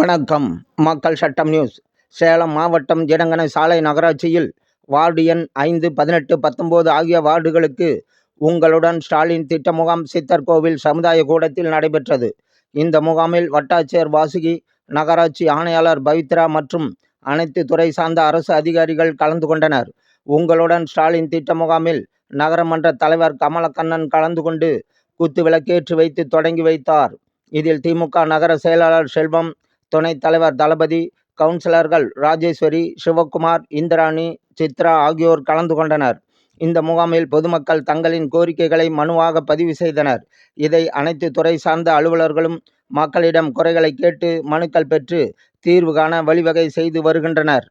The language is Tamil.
வணக்கம். மக்கள் சட்டம் நியூஸ். சேலம் மாவட்டம் ஜிடங்கனை சாலை நகராட்சியில் வார்டு எண் 5, 18, 19 ஆகிய வார்டுகளுக்கு உங்களுடன் ஸ்டாலின் திட்ட முகாம் சித்தர் கோவில் சமுதாய கூடத்தில் நடைபெற்றது. இந்த முகாமில் வட்டாட்சியர் வாசுகி, நகராட்சி ஆணையாளர் பவித்ரா மற்றும் அனைத்து துறை சார்ந்த அரசு அதிகாரிகள் கலந்து கொண்டனர். உங்களுடன் ஸ்டாலின் திட்ட முகாமில் நகரமன்ற தலைவர் கமலக்கண்ணன் கலந்து கொண்டு குத்து விளக்கேற்றி வைத்து தொடங்கி வைத்தார். இதில் திமுக நகர செயலாளர் செல்வம், துணைத் தலைவர் தளபதி, கவுன்சிலர்கள் ராஜேஸ்வரி, சிவக்குமார், இந்திராணி, சித்ரா ஆகியோர் கலந்து கொண்டனர். இந்த முகாமில் பொதுமக்கள் தங்களின் கோரிக்கைகளை மனுவாக பதிவு செய்தனர். இதை அனைத்து துறை சார்ந்த அலுவலர்களும் மக்களிடம் குறைகளை கேட்டு மனுக்கள் பெற்று தீர்வு காண வழிவகை செய்து வருகின்றனர்.